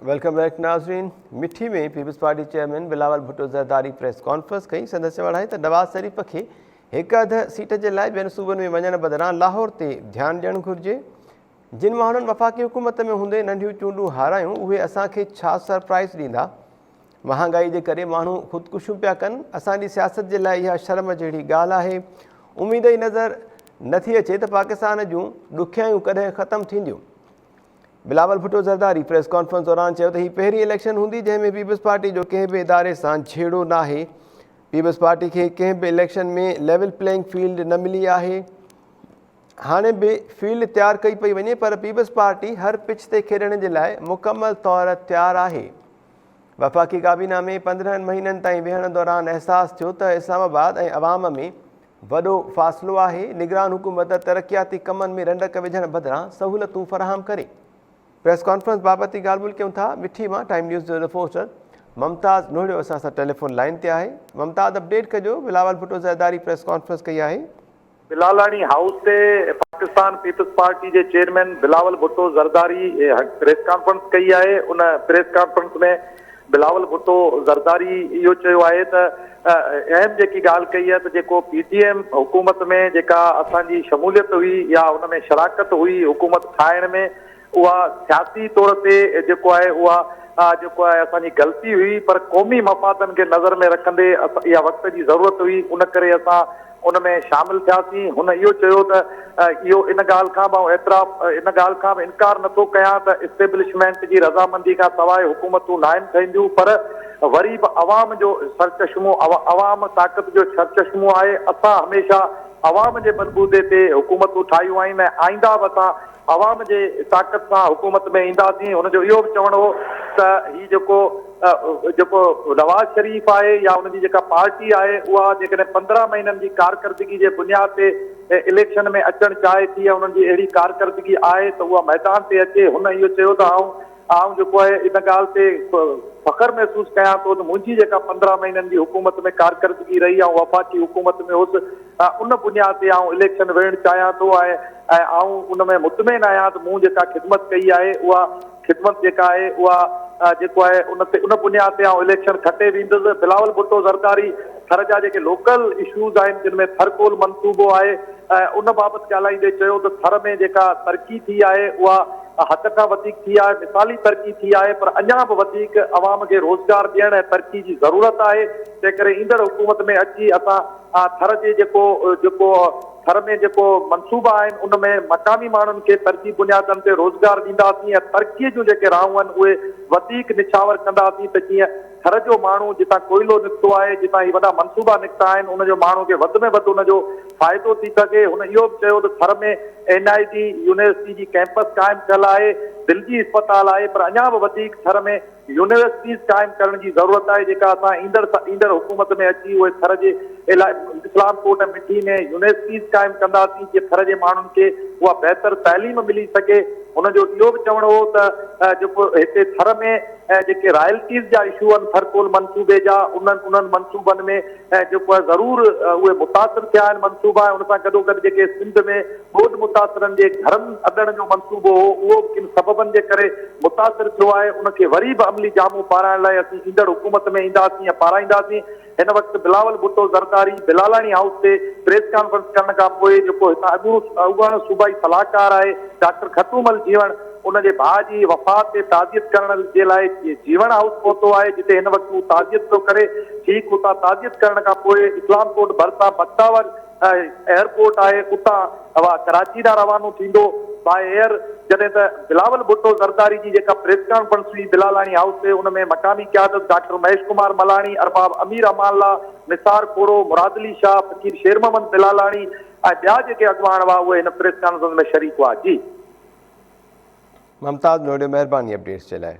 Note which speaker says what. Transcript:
Speaker 1: Welcome back नाज़रीन। मिठी में peoples party chairman Bilawal Bhutto Zardari press conference कई। संदसि चवण त नवाज़ शरीफ़ खे हिक अध सीट जे लाइ ॿियनि सूबनि में वञण बदिरां लाहौर ते ध्यानु ॾियणु घुरिजे। जिन माण्हुनि वफ़ाक़ी हुकूमत में हूंदे नंढियूं चूंडूं हारायूं उहे असांखे छा सरप्राइज़ ॾींदा। महांगाई जे करे माण्हू ख़ुदकुशियूं पिया कनि। असांजी सियासत जे लाइ इहा शर्म जहिड़ी ॻाल्हि आहे। उमेद ई नज़र नथी अचे त पाकिस्तान जूं ॾुखियायूं कॾहिं ख़तमु थींदियूं। बिलावल भुट्टो ज़रदारी प्रेस कॉन्फ्रेंस दौरान चयो त ही पहिरीं इलेक्शन हूंदी जंहिंमें पीपल्स पार्टी जो कंहिं बि इदारे सां झेड़ो नाहे। पीपल्स पार्टी खे कंहिं बि इलेक्शन में लेवल प्लेइंग फील्ड न मिली आहे। हाणे बि फील्ड तयारु कई पई वञे पर पीपल्स पार्टी हर पिच ते खेॾण जे लाइ मुकमल तौर तयारु आहे। वफ़ाक़ी काबीना में 15 महीननि ताईं विहण दौरान अहसासु थियो त इस्लामाबाद ऐं अवाम में वॾो फ़ासिलो आहे। निगरान हुकूमत तरक़ियाती कमनि में रंडक विझण बदिरां सहूलियतूं फ़राहम करे। प्रेस कॉन्फ्रेंस बाबति ॻाल्हि ॿोल कयूं था। मिठी मां टाइम न्यूज़ जो रिपोर्टर ममताज़ नोड़ियो असां सां टेलीफोन लाइन ते आहे। ममताज़ अपडेट कजो। बिलावल भुट्टो ज़रदारी प्रेस कॉन्फ्रेंस कई आहे।
Speaker 2: बिलालानी हाउस से पाकिस्तान पीपल्स पार्टी के chairman Bilawal Bhutto Zardari press conference कई है। उन प्रेस कॉन्फ्रेंस में बिलावल भुट्टो ज़रदारी इहो चयो आहे त अहम जेकी ॻाल्हि कई है तो जेको PTM हुकूमत में जेका असांजी शमूलियत हुई या उन में शराकत हुई हुकूमत ठाहिण में उहा सियासी तौर ते जेको आहे उहा जेको आहे असांजी ग़लती हुई पर क़ौमी मफ़ादनि खे नज़र में रखंदे इहा वक़्त जी ज़रूरत हुई। उन करे असां उन में शामिल थियासीं। हुन इहो चयो त इहो इन ॻाल्हि खां मां इन ॻाल्हि खां बि इनकार नथो कयां त इस्टेब्लिशमेंट जी रज़ामंदी खां सवाइ हुकूमतूं न आहिनि ठहींदियूं पर वरी बि अवाम जो सरचश्मो अवाम ताक़त जो सरचश्मो आहे। असां हमेशह अवाम जे बलबूते ते हुकूमतूं ठाहियूं आहिनि ऐं आईंदा बि असां अवाम जे ताक़त सां हुकूमत में ईंदासीं। हुनजो इहो बि चवणो हो त हीउ जेको नवाज़ शरीफ़ आहे या उनजी जेका पार्टी आहे उहा जेकॾहिं 15 महीननि जी कारकर्दगी जे बुनियाद ते इलेक्शन में अचणु चाहे थी या उन्हनि जी अहिड़ी कारकर्दगी आहे त उहा मैदान ते अचे। हुन इहो चयो त आऊं जेको आहे इन ॻाल्हि ते फ़ख्रु महसूसु कयां थो त मुंहिंजी जेका 15 महीननि जी हुकूमत में कारकर्दगी रही आहे वफ़ाक़ी हुकूमत में हुअसि उन बुनियाद ते आऊं इलेक्शन विढ़णु चाहियां थो ऐं आऊं उन में मुतमइन आहियां त मूं जेका ख़िदमत कई आहे उहा ख़िदमत जेका आहे उहा जेको आहे उन बुनियाद ते आऊं इलेक्शन खटे वेंदुसि। बिलावल भुट्टो ज़रदारी थर जा जेके लोकल इशूज़ आहिनि जिन में थरकोल मनसूबो आहे उन बाबति ॻाल्हाईंदे चयो त थर में जेका तरक़ी थी आहे उहा हद खां वधीक थी आहे। मिसाली तरक़ी थी आहे पर अञा बि वधीक अवाम खे रोज़गार ॾियण ऐं तरक़ी जी ज़रूरत आहे। तंहिं करे ईंदड़ हुकूमत में अची असां थर जे जेको थर में जेको मनसूबा आहिनि उन में मक़ामी माण्हुनि खे तरक़ी बुनियादनि ते रोज़गार ॾींदासीं ऐं तरक़ीअ जूं जेके राहूं आहिनि उहे वधीक निछावर कंदासीं त जीअं थर जो माण्हू जितां कोयलो निकितो आहे जितां ही वॾा मनसूबा निकिता आहिनि उनजो माण्हू खे वधि में वधि उनजो फ़ाइदो थी सघे। हुन इहो बि चयो त थर में NIT यूनिवर्सिटी जी कैंपस क़ाइमु थियल आहे। दिलजी अस्पताल आहे पर अञा बि वधीक थर में यूनिवर्सिटीज़ क़ाइमु करण जी ज़रूरत आहे जेका असां ईंदड़ हुकूमत में अची उहे थर जे इस्लामकोट ऐं मिठी में यूनिवर्सिटीज़ क़ाइमु कंदासीं जीअं थर जे माण्हुनि खे उहा बहितर तालीम मिली सघे। हुनजो इहो बि चवणो हो त जेको हिते थर में जेके रॉयल्टीज़ जा इशू आहिनि थरकोल मनसूबे जा उन्हनि मनसूबनि में जेको आहे ज़रूरु उहे मुतासिर थिया आहिनि मनसूबा उन सां गॾोगॾु जेके सिंध में ॿोॾि मुतासिरनि जे घरनि अॾण जो मनसूबो हो उहो बि किन सबबनि जे करे मुतासिर थियो आहे। उनखे वरी बि अमली जामू पाराइण लाइ असीं ईंदड़ हुकूमत में ईंदासीं या पाराईंदासीं। हिन वक़्तु बिलावल भुट्टो ज़रदारी बिलालानी हाउस ते प्रेस कॉन्फ्रेंस करण खां पोइ जेको हितां अॻूणो सूबाई सलाहकार आहे डॉक्टर खतूमल जीवन उनजे भाउ जी वफ़ात ते ताज़ियत करण जे लाइ जीवन हाउस पहुतो आहे जिते हिन वक़्तु ताज़ियत थो करे। ठीक उतां ताज़ियत करण खां पोइ इस्लामकोट भरिसां बख्तावर एयरपोर्ट आहे उतां कराची ॾांहुं रवानो थींदो बाय एयर। जॾहिं त बिलावल भुट्टो ज़रदारी जी जेका प्रेस कॉन्फ्रेंस हुई बिलालानी हाउस ते उन में मक़ामी क़यादत डॉक्टर महेश कुमार मलाणी अरबाब अमीर अमानला निसार कोरो मुरादली शाह फ़कीर शेर मोहम्मद बिलालानी ऐं ॿिया जेके अॻुवान हुआ उहे हिन प्रेस कॉन्फ्रेंस में शरीक हुआ। जी
Speaker 1: ममताज़ नोड़ियो, महिरबानी अपडेट्स जे लाइ।